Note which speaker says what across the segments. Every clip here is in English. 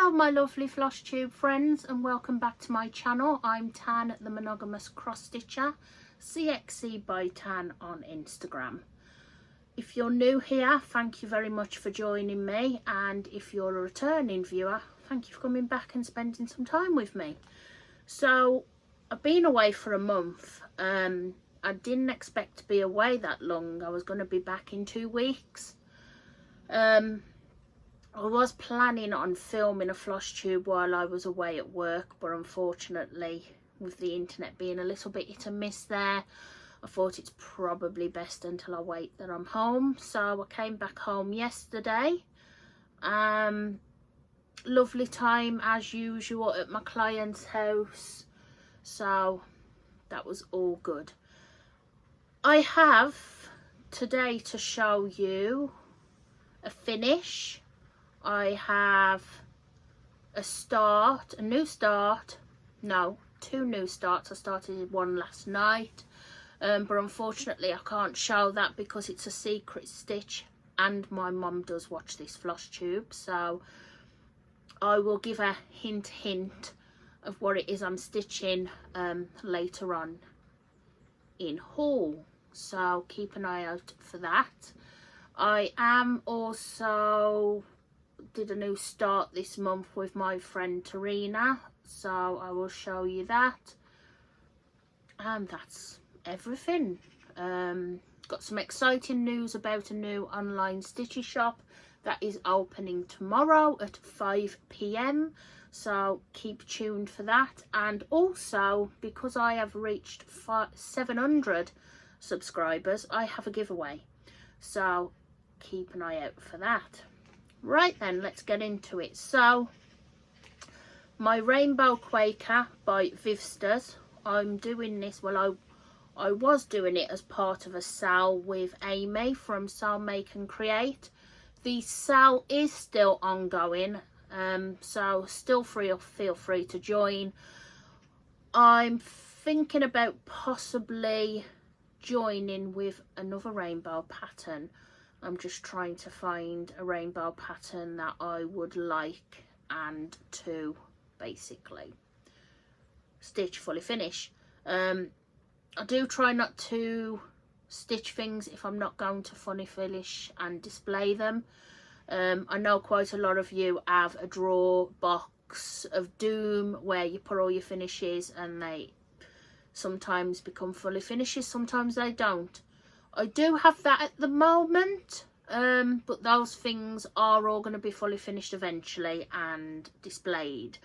Speaker 1: Hello my lovely Flosstube friends, and welcome back to my channel. I'm Tan, the monogamous cross stitcher, cxc.by.tan on Instagram. If you're new here, thank you very much for joining me, and if you're a returning viewer, thank you for coming back and spending some time with me. So I've been away for a month. I didn't expect to be away that long. I was going to be back in 2 weeks. I was planning on filming a Flosstube while I was away at work, but unfortunately, with the internet being a little bit hit and miss there, I thought it's probably best until I wait that I'm home. So I came back home yesterday. Lovely time as usual at my client's house, so that was all good. I have today to show you a finish. I have two new starts. I started one last night, but unfortunately I can't show that because it's a secret stitch and my mum does watch this Flosstube, so I will give a hint of what it is I'm stitching later on in haul, so keep an eye out for that. I am also did a new start this month with my friend Tarina, so I will show you that, and that's everything. Got some exciting news about a new online stitchy shop that is opening tomorrow at 5 PM, so keep tuned for that. And also, because I have reached 700 subscribers, I have a giveaway, so keep an eye out for that. Right then, let's get into it. So my rainbow Quaker by Vivsters, I'm doing this, well I was doing it as part of a sale with Amy from Sell Make and Create. The sale is still ongoing, so still feel free to join. I'm thinking about possibly joining with another rainbow pattern. I'm just trying to find a rainbow pattern that I would like and to basically stitch fully finish. I do try not to stitch things if I'm not going to fully finish and display them. I know quite a lot of you have a drawer box of doom where you put all your finishes and they sometimes become fully finishes, sometimes they don't. I do have that at the moment, but those things are all going to be fully finished eventually and displayed.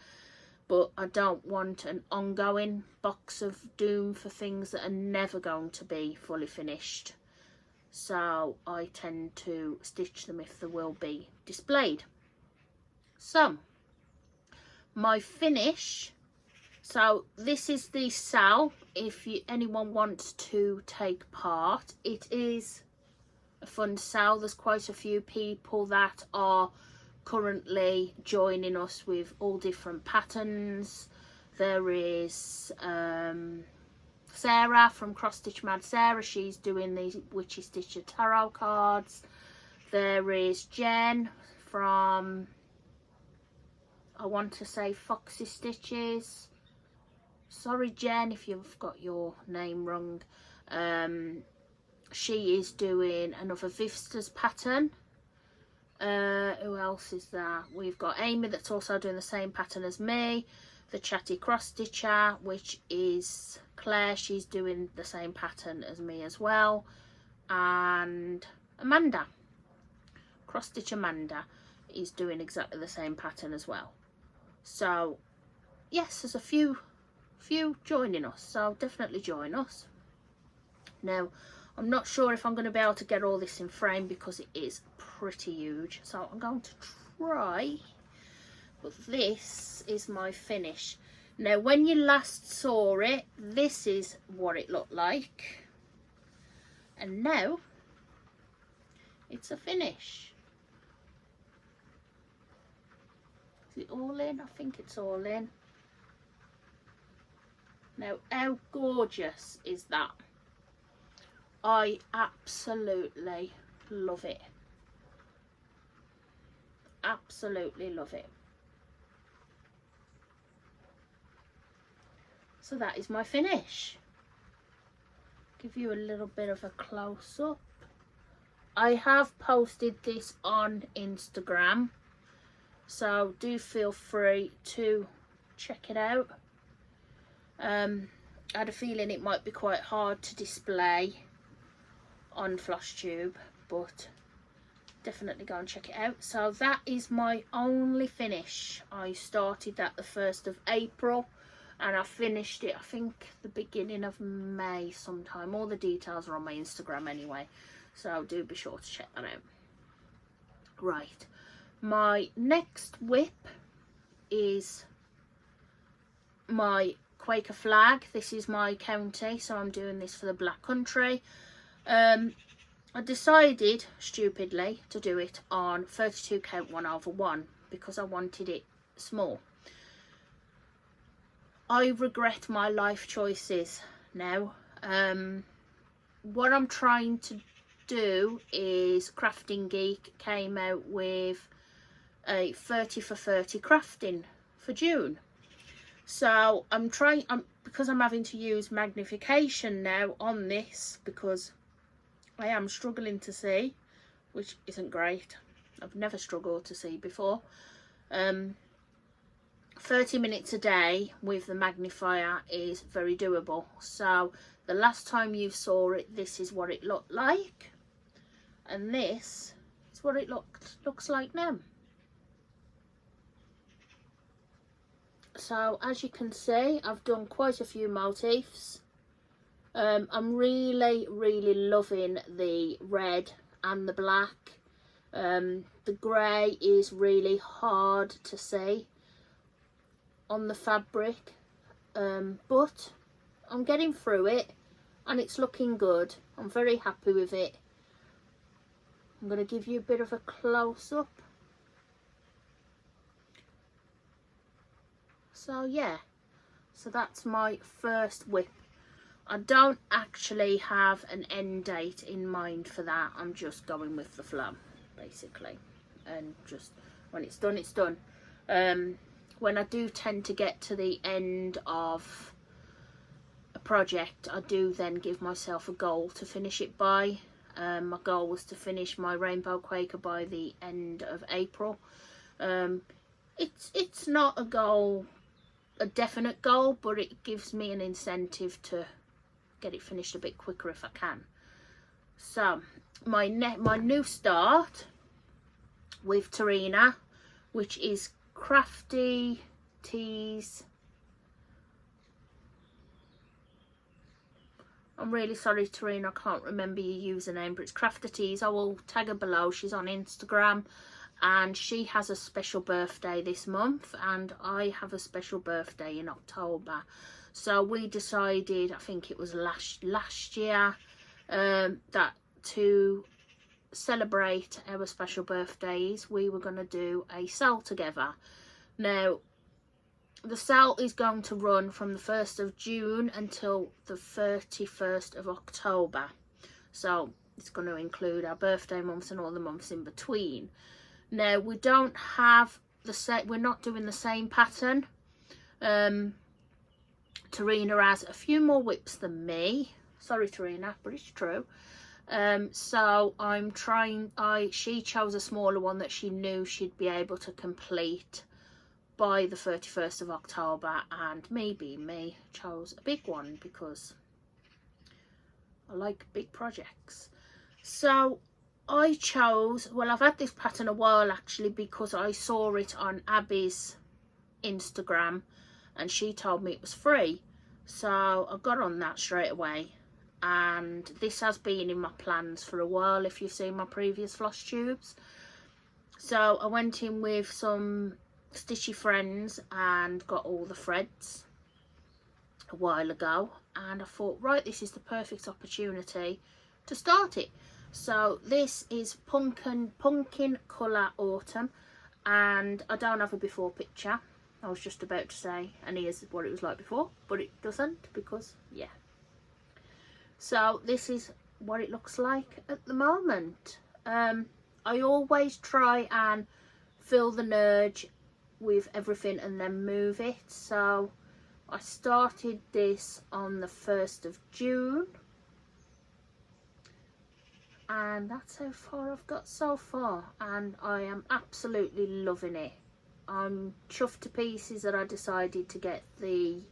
Speaker 1: But I don't want an ongoing box of doom for things that are never going to be fully finished. So I tend to stitch them if they will be displayed. So, my finish. So this is the sale. If anyone wants to take part, it is a fun sale. There's quite a few people that are currently joining us with all different patterns. There is Sarah from Cross Stitch Mad Sarah. She's doing the Witchy Stitcher tarot cards. There is Jen from, I want to say, Foxy Stitches. Sorry Jen if you've got your name wrong. She is doing another vivsters pattern. Who else is there? We've got Amy that's also doing the same pattern as me. The Chatty Cross Stitcher, which is Claire, she's doing the same pattern as me as well. And Amanda, Cross Stitch Amanda, is doing exactly the same pattern as well. So yes, there's a few joining us, so definitely join us. Now I'm not sure if I'm going to be able to get all this in frame because it is pretty huge, so I'm going to try, but this is my finish. Now when you last saw it, this is what it looked like, and now it's a finish. Is it all in? I think it's all in. Now, how gorgeous is that? I absolutely love it. Absolutely love it. So that is my finish. Give you a little bit of a close-up. I have posted this on Instagram, so do feel free to check it out. I had a feeling it might be quite hard to display on Flosstube, but definitely go and check it out. So that is my only finish. I started that the 1st of April and I finished it, I think, the beginning of May sometime. All the details are on my Instagram anyway, so do be sure to check that out. Right, my next whip is my Quaker flag. This is my county, so I'm doing this for the Black Country. I decided, stupidly, to do it on 32 count 1/1 because I wanted it small. I regret my life choices now. What I'm trying to do is Crafting Geek came out with a 30 for 30 crafting for June. So because I'm having to use magnification now on this because I am struggling to see, which isn't great. I've never struggled to see before. 30 minutes a day with the magnifier is very doable. So the last time you saw it, this is what it looked like, and this is what it looks like now. So as you can see, I've done quite a few motifs. I'm really loving the red and the black. The grey is really hard to see on the fabric, but I'm getting through it and it's looking good. I'm very happy with it. I'm going to give you a bit of a close-up. So yeah, so that's my first whip. I don't actually have an end date in mind for that. I'm just going with the flow, basically, and just when it's done, it's done. When I do tend to get to the end of a project, I do then give myself a goal to finish it by. My goal was to finish my Rainbow Quaker by the end of April. It's not a goal, a definite goal, but it gives me an incentive to get it finished a bit quicker if I can. So my new start with Tarina, which is Crafty Tees. I'm really sorry, Tarina, I can't remember your username, but it's Crafty Tees. I will tag her below. She's on Instagram and she has a special birthday this month and I have a special birthday in October. So we decided, I think it was last year, that to celebrate our special birthdays, we were going to do a sale together. Now, the sale is going to run from the 1st of June until the 31st of October. So it's going to include our birthday months and all the months in between. Now, we don't have the same, we're not doing the same pattern. Tarina has a few more whips than me. Sorry, Tarina, but it's true. So I'm trying, she chose a smaller one that she knew she'd be able to complete by the 31st of October, and me being me, chose a big one because I like big projects. So I chose, well, I've had this pattern a while actually because I saw it on Abby's Instagram and she told me it was free, so I got on that straight away. And this has been in my plans for a while if you've seen my previous Flosstubes. So I went in with some stitchy friends and got all the threads a while ago, and I thought, right, this is the perfect opportunity to start it. So this is Pumpkin Colour Autumn, and I don't have a before picture. I was just about to say, and here's what it was like before, but it doesn't because, yeah. So this is what it looks like at the moment. I always try and fill the nerge with everything and then move it. So I started this on the 1st of June. And that's how far I've got so far. And I am absolutely loving it. I'm chuffed to pieces that I decided to get the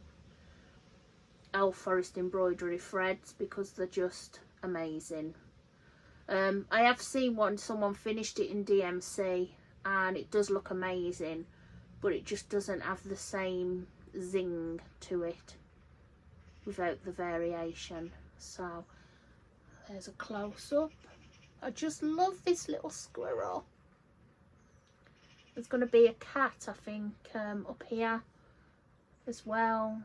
Speaker 1: Elf Forest embroidery threads because they're just amazing. I have seen someone finished it in DMC and it does look amazing, but it just doesn't have the same zing to it without the variation. So there's a close-up. I just love this little squirrel. There's going to be a cat, I think, up here as well.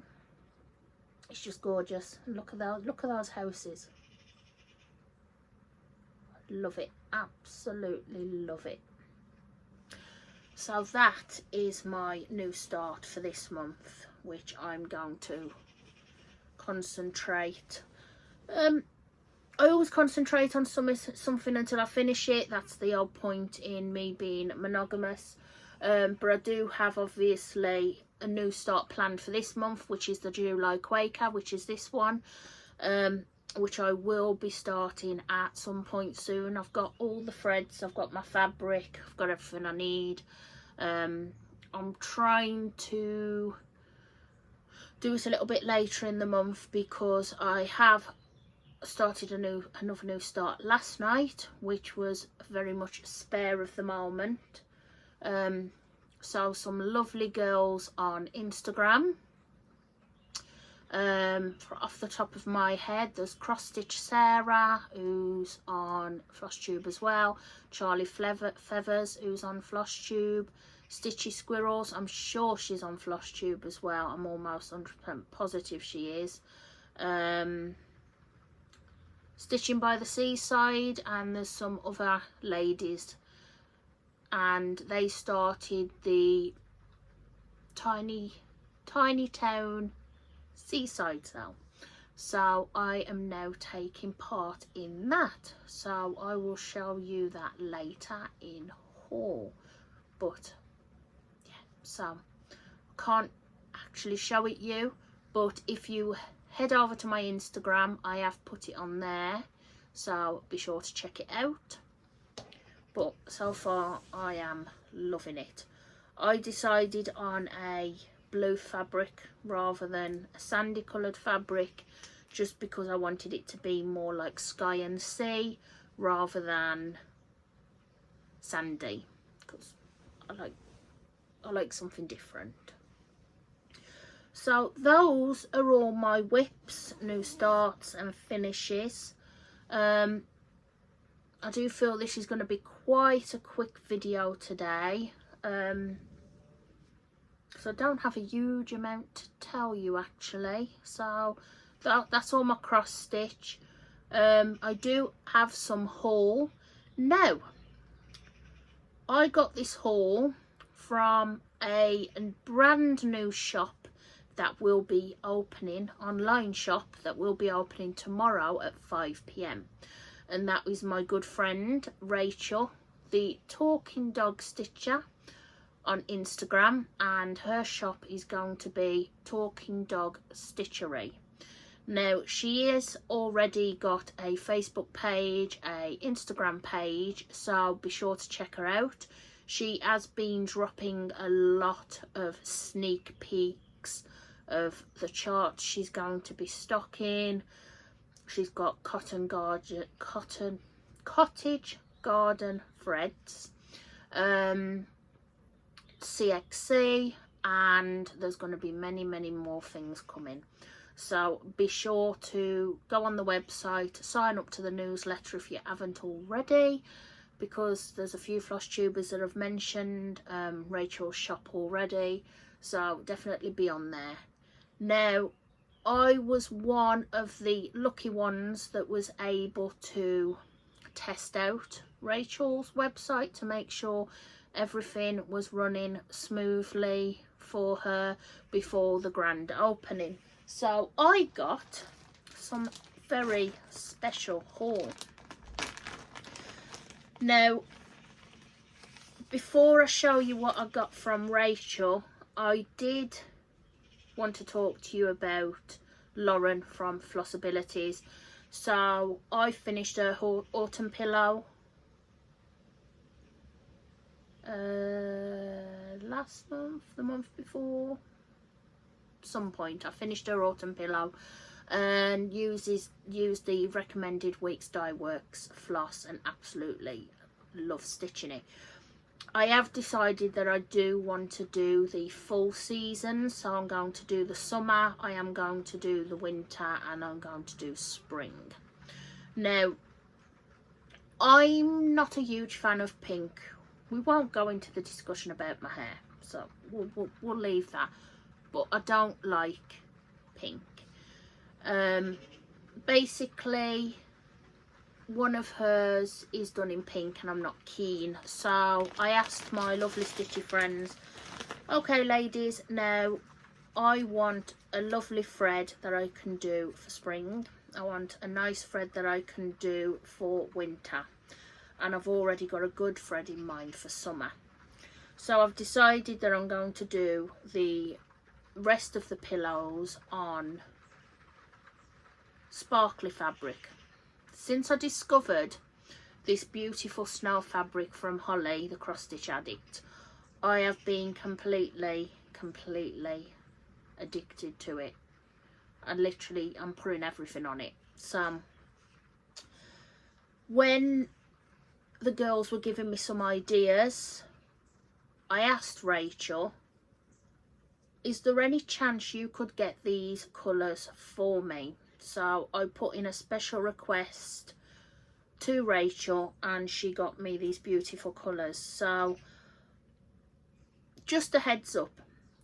Speaker 1: It's just gorgeous. Look at those houses. Love it, absolutely love it. So that is my new start for this month, which I'm going to concentrate. I always concentrate on something until I finish it. That's the old point in me being monogamous. But I do have obviously a new start planned for this month, which is the July Quaker, which is this one, which I will be starting at some point soon. I've got all the threads, I've got my fabric, I've got everything I need. I'm trying to do it a little bit later in the month because I have started another new start last night, which was very much spare of the moment. So some lovely girls on Instagram. Off the top of my head, there's Cross Stitch Sarah, who's on Flosstube as well. Charlie Feathers, who's on Flosstube. Stitchy Squirrels, I'm sure she's on Flosstube as well. I'm almost 100% positive she is. Stitching by the Seaside, and there's some other ladies. And they started the Tiny Town Seaside sale, so I am now taking part in that, so I will show you that later in haul. But yeah, so I can't actually show it you, but if you head over to my Instagram, I have put it on there, so be sure to check it out. But so far I am loving it. I decided on a blue fabric rather than a sandy coloured fabric, just because I wanted it to be more like sky and sea rather than sandy, because I like something different. So those are all my whips, new starts and finishes. I do feel this is going to be quite a quick video today. So I don't have a huge amount to tell you actually. So that's all my cross stitch. I do have some haul. Now, I got this haul from a brand new shop that will be opening, online shop that will be opening tomorrow at 5 PM. And that is my good friend Rachel, the Talking Dog Stitcher on Instagram, and her shop is going to be Talking Dog Stitchery. Now, she has already got a Facebook page, a Instagram page, so be sure to check her out. She has been dropping a lot of sneak peeks of the charts she's going to be stocking. She's got cottage garden threads, cxc, and there's going to be many more things coming. So be sure to go on the website, sign up to the newsletter if you haven't already, because there's a few Flosstubers that have mentioned Rachel's shop already, so definitely be on there. Now, I was one of the lucky ones that was able to test out Rachel's website to make sure everything was running smoothly for her before the grand opening. So I got some very special haul. Now, before I show you what I got from Rachel, I did want to talk to you about Lauren from Flossabilities. So I finished her autumn pillow last month, the month before, some point. I finished her autumn pillow and used the recommended Weeks Dye Works floss and absolutely love stitching it. I have decided that I do want to do the full season, so I'm going to do the summer, I am going to do the winter, and I'm going to do spring. Now, I'm not a huge fan of pink. We won't go into the discussion about my hair, so we'll leave that. But I don't like pink. Basically, one of hers is done in pink and I'm not keen. So I asked my lovely stitchy friends, okay ladies, now I want a lovely thread that I can do for spring. I want a nice thread that I can do for winter. And I've already got a good thread in mind for summer. So I've decided that I'm going to do the rest of the pillows on sparkly fabric. Since I discovered this beautiful snow fabric from Holly, the cross stitch addict, I have been completely addicted to it. And literally I'm putting everything on it. So when the girls were giving me some ideas, I asked Rachel, is there any chance you could get these colours for me? So I put in a special request to Rachel and she got me these beautiful colours. So just a heads up,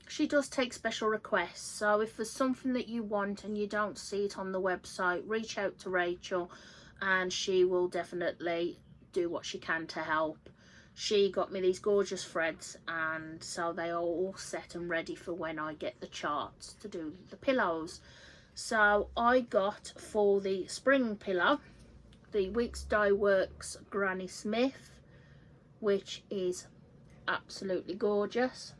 Speaker 1: she does take special requests, so if there's something that you want and you don't see it on the website, reach out to Rachel and she will definitely do what she can to help. She got me these gorgeous threads, and so they are all set and ready for when I get the charts to do the pillows. So I got, for the spring pillow, the Weeks Dye Works Granny Smith, which is absolutely gorgeous.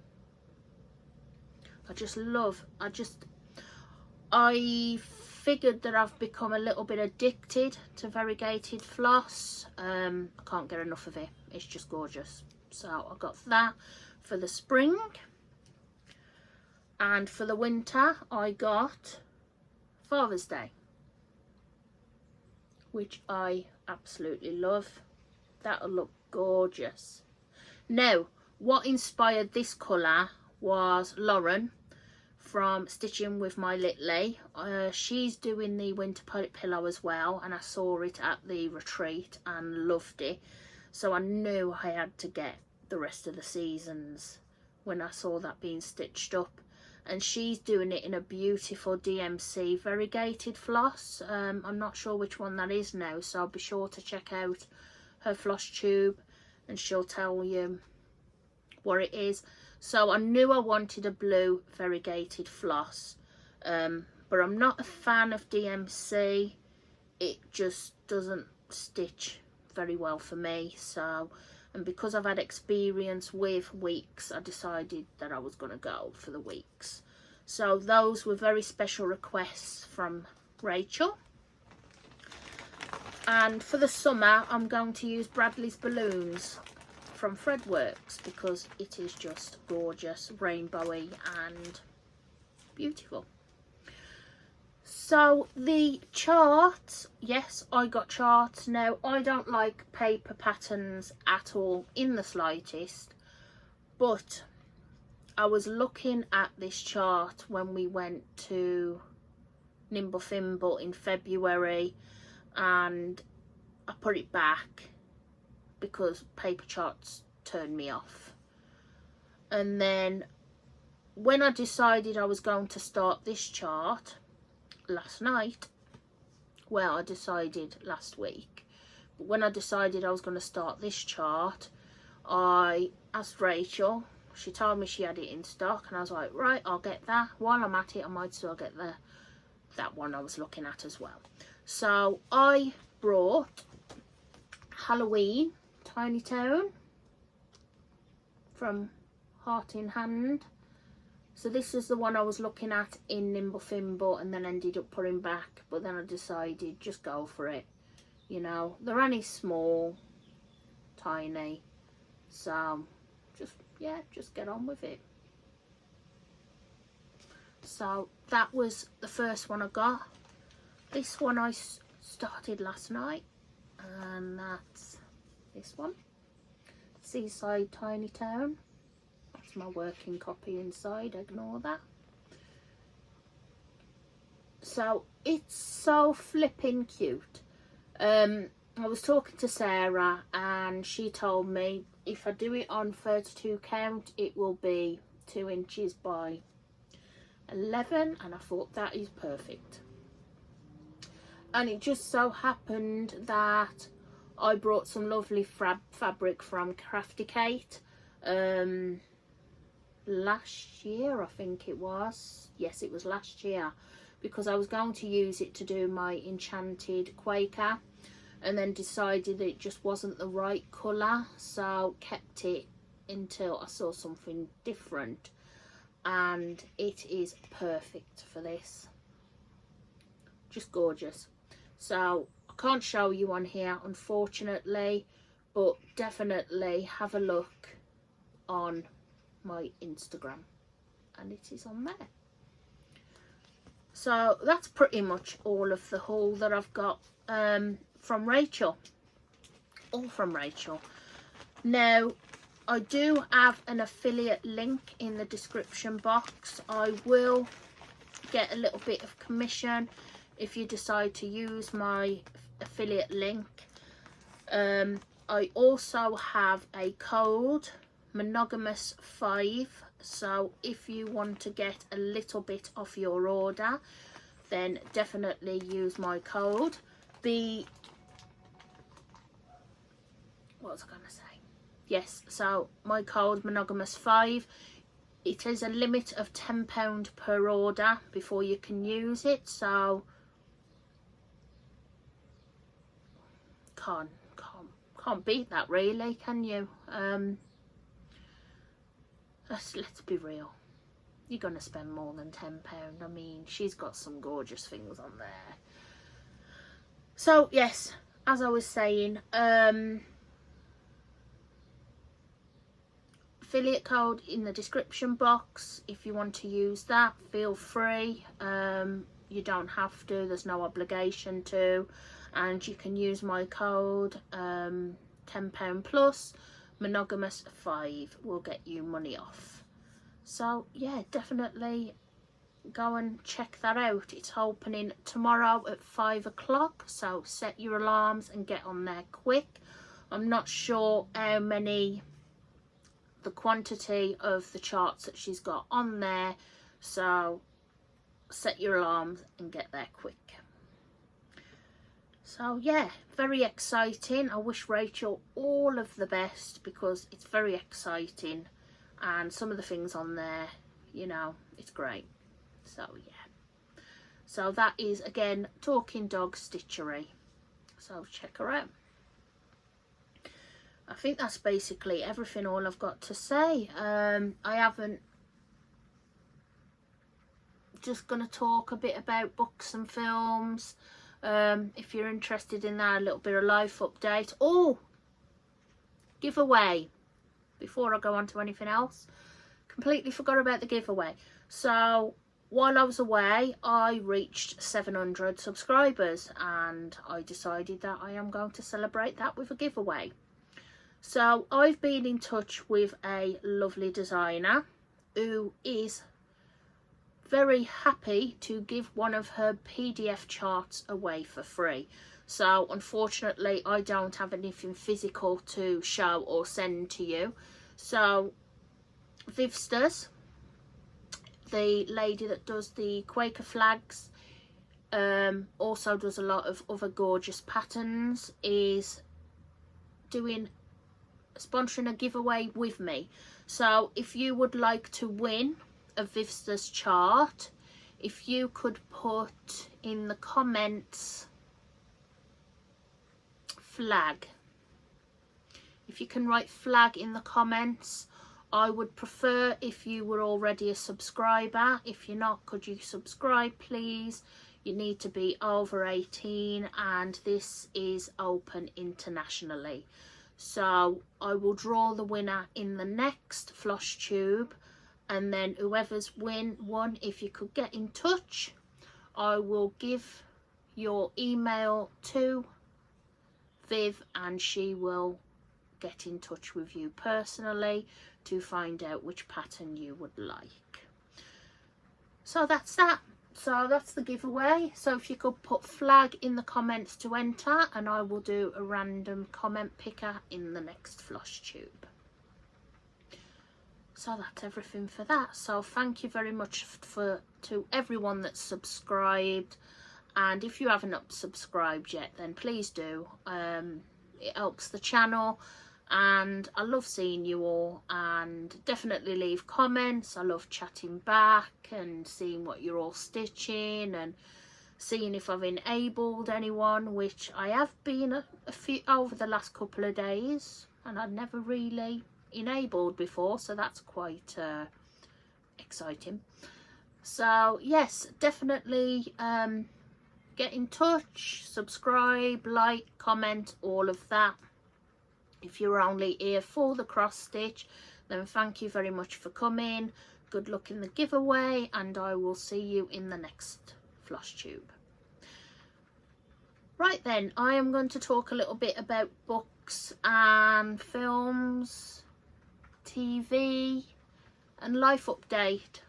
Speaker 1: I figured that I've become a little bit addicted to variegated floss. I can't get enough of it. It's just gorgeous. So I got that for the spring. And for the winter, I got Father's Day, which I absolutely love. That'll look gorgeous. Now, what inspired this colour was Lauren from Stitching with My Little. She's doing the winter pillow as well, and I saw it at the retreat and loved it. So I knew I had to get the rest of the seasons when I saw that being stitched up. And she's doing it in a beautiful DMC variegated floss. I'm not sure which one that is now, so I'll be sure to check out her Flosstube and she'll tell you what it is. So I knew I wanted a blue variegated floss, but I'm not a fan of DMC. It just doesn't stitch very well for me. So, and because I've had experience with Weeks, I decided that I was going to go for the Weeks. So those were very special requests from Rachel. And for the summer, I'm going to use Bradley's Balloons from Threadworks because it is just gorgeous, rainbowy and beautiful. So the charts, yes, I got charts. Now, I don't like paper patterns at all in the slightest, but I was looking at this chart when we went to Nimble Thimble in February, and I put it back because paper charts turned me off. And then when I decided I was going to start this chart last night, well, I decided last week, but when I decided I was going to start this chart, I asked Rachel. She told me she had it in stock, and I was like, right, I'll get that. While I'm at it, I might still get that one I was looking at as well. So I brought Halloween Tiny Town from Heart in Hand So this is the one I was looking at in Nimble Fimble and then ended up putting back, but then I decided just go for it. You know, they're only small, tiny, so just, yeah, just get on with it. So that was the first one I got. This one I started last night, and that's this one, Seaside Tiny Town. That's my working copy inside, ignore that. So it's so flipping cute. I was talking to Sarah and she told me if I do it on 32 count it will be 2 inches by 11, and I thought that is perfect. And it just so happened that I brought some lovely fabric from Crafty Kate last year, I think it was. Yes, it was last year, because I was going to use it to do my enchanted Quaker and then decided that it just wasn't the right colour, so kept it until I saw something different, and it is perfect for this. Just gorgeous. So I can't show you on here unfortunately, but definitely have a look on my Instagram and it is on there. So that's pretty much all of the haul that I've got from Rachel, all from Rachel. Now I do have an affiliate link in the description box. I will get a little bit of commission if you decide to use my affiliate link. I also have a code, monogamous5, so if you want to get a little bit off your order then definitely use my code. What was I going to say? Yes, so my code monogamous5, it is a limit of £10 per order before you can use it, so can't beat that really, can you? Let's be real, you're gonna spend more than £10. I mean, she's got some gorgeous things on there. So yes, as I was saying, affiliate code in the description box. If you want to use that, feel free. You don't have to, there's no obligation to, and you can use my code, £10 plus monogamous5 will get you money off. So yeah, definitely go and check that out. It's opening tomorrow at 5 o'clock, so set your alarms and get on there quick. I'm not sure how many, the quantity of the charts that she's got on there, so set your alarms and get there quick. So yeah, very exciting. I wish Rachel all of the best because it's very exciting, and some of the things on there, you know, it's great. So yeah, so that is again Talking Dog Stitchery, so check her out. I think that's basically everything, all I've got to say. I haven't, just going to talk a bit about books and films. If you're interested in that, a little bit of life update. Oh, giveaway, before I go on to anything else, completely forgot about the giveaway. So while I was away I reached 700 subscribers and I decided that I am going to celebrate that with a giveaway. So I've been in touch with a lovely designer who is very happy to give one of her PDF charts away for free. So unfortunately I don't have anything physical to show or send to you. So Vivsters, the lady that does the Quaker flags, also does a lot of other gorgeous patterns, is sponsoring a giveaway with me. So if you would like to win a Vivsters chart, if you could put in the comments flag, if you can write flag in the comments, I would prefer if you were already a subscriber. If you're not, could you subscribe please? You need to be over 18 and this is open internationally. So I will draw the winner in the next Flosstube, and then whoever's won, if you could get in touch, I will give your email to Viv and she will get in touch with you personally to find out which pattern you would like. So that's that. So that's the giveaway. So if you could put flag in the comments to enter, and I will do a random comment picker in the next Flosstube. So that's everything for that. So thank you very much to everyone that's subscribed, and if you haven't subscribed yet, then please do. It helps the channel, and I love seeing you all, and definitely leave comments. I love chatting back and seeing what you're all stitching and seeing if I've enabled anyone, which I have been a few over the last couple of days, and I'd never really enabled before, so that's quite exciting. So yes, definitely get in touch, subscribe, like, comment, all of that. If you're only here for the cross stitch, then thank you very much for coming. Good luck in the giveaway, and I will see you in the next Flosstube. Right then, I am going to talk a little bit about books and films, TV and life update.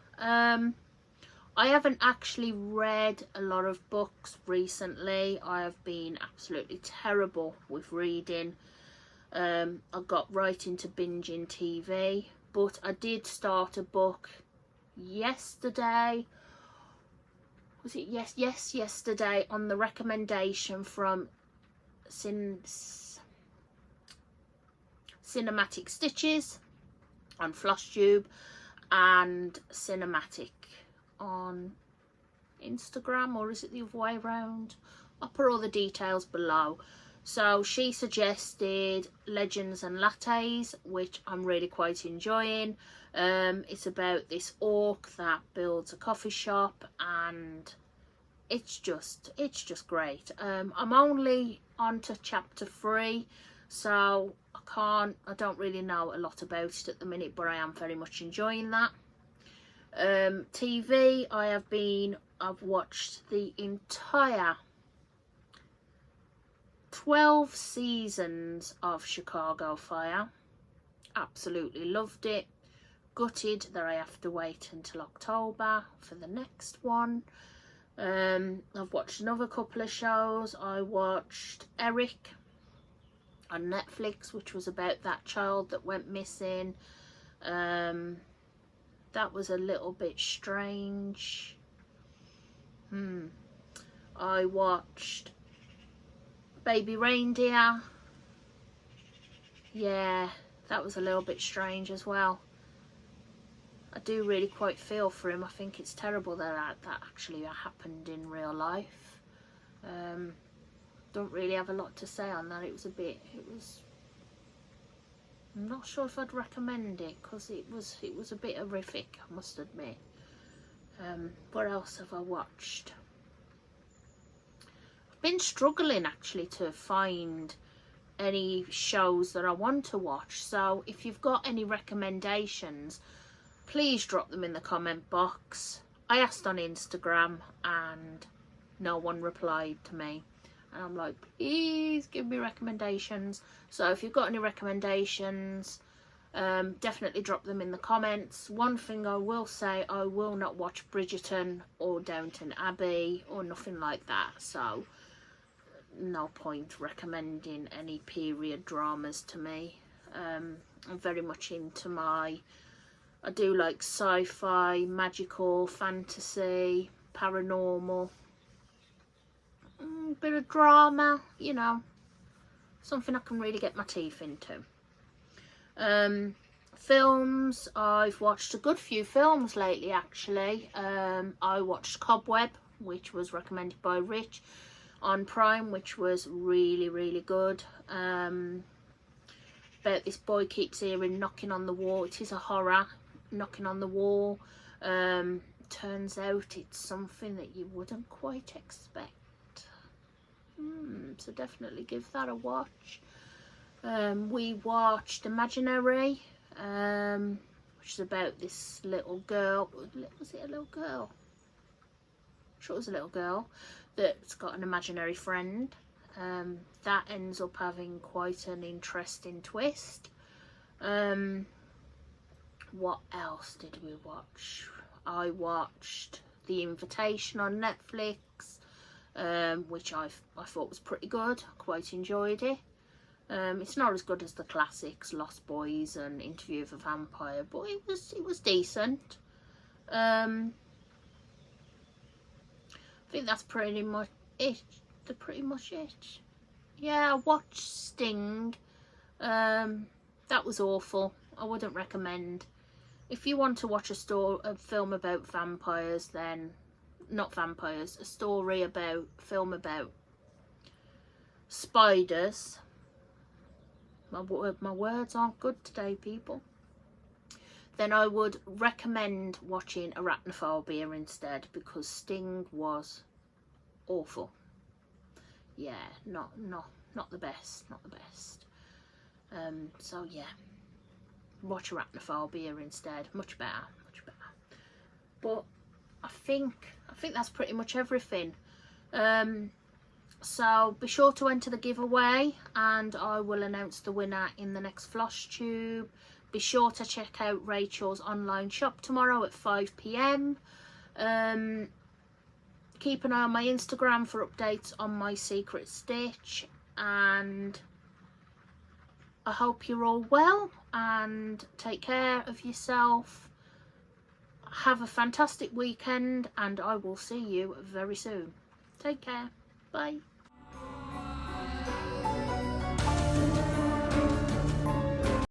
Speaker 1: I haven't actually read a lot of books recently. I have been absolutely terrible with reading. I got right into binging TV, but I did start a book yesterday. Was it yesterday, on the recommendation from Cinematic Stitches on Flosstube and Cinematic on Instagram, or is it the other way around? I'll put all the details below. So she suggested Legends and Lattes, which I'm really quite enjoying. It's about this orc that builds a coffee shop, and it's just great. I'm only on to chapter 3, so I don't really know a lot about it at the minute, but I am very much enjoying that. TV, I've watched the entire 12 seasons of Chicago Fire. Absolutely loved it. Gutted that I have to wait until October for the next one. I've watched another couple of shows. I watched Eric on Netflix, which was about that child that went missing. That was a little bit strange. I watched Baby Reindeer. Yeah, that was a little bit strange as well. I do really quite feel for him. I think it's terrible that actually happened in real life. Don't really have a lot to say on that. I'm not sure if I'd recommend it, because it was a bit horrific, I must admit. What else have I watched? Been struggling actually to find any shows that I want to watch, so if you've got any recommendations, please drop them in the comment box. I asked on Instagram and no one replied to me, and I'm like, please give me recommendations. So if you've got any recommendations, definitely drop them in the comments. One thing I will say, I will not watch Bridgerton or Downton Abbey or nothing like that, so no point recommending any period dramas to me. I'm very much into I do like sci-fi, magical, fantasy, paranormal, bit of drama, you know, something I can really get my teeth into. Films, I've watched a good few films lately actually. I watched Cobweb, which was recommended by Rich on Prime, which was really good. about this boy keeps hearing knocking on the wall. It is a horror, knocking on the wall. Turns out it's something that you wouldn't quite expect. So definitely give that a watch. We watched Imaginary, which is about this little girl. Was it a little girl? I'm sure it was a little girl that's got an imaginary friend. That ends up having quite an interesting twist. What else did we watch? I watched The Invitation on Netflix, which I thought was pretty good. Quite enjoyed it. It's not as good as the classics, Lost Boys and Interview with a Vampire, but it was decent. I think that's pretty much it. Yeah, I watched Sting. That was awful. I wouldn't recommend. If you want to watch a film about vampires, then not vampires, a film about spiders. My words aren't good today, people. Then I would recommend watching Arachnophobia instead, because Sting was awful. Yeah, not the best, not the best. So yeah, watch Arachnophobia instead. Much better, much better. But I think that's pretty much everything. So be sure to enter the giveaway, and I will announce the winner in the next Flosstube. Be sure to check out Rachel's online shop tomorrow at 5 PM. Keep an eye on my Instagram for updates on my secret stitch, and I hope you're all well and take care of yourself. Have a fantastic weekend, and I will see you very soon. Take care. Bye.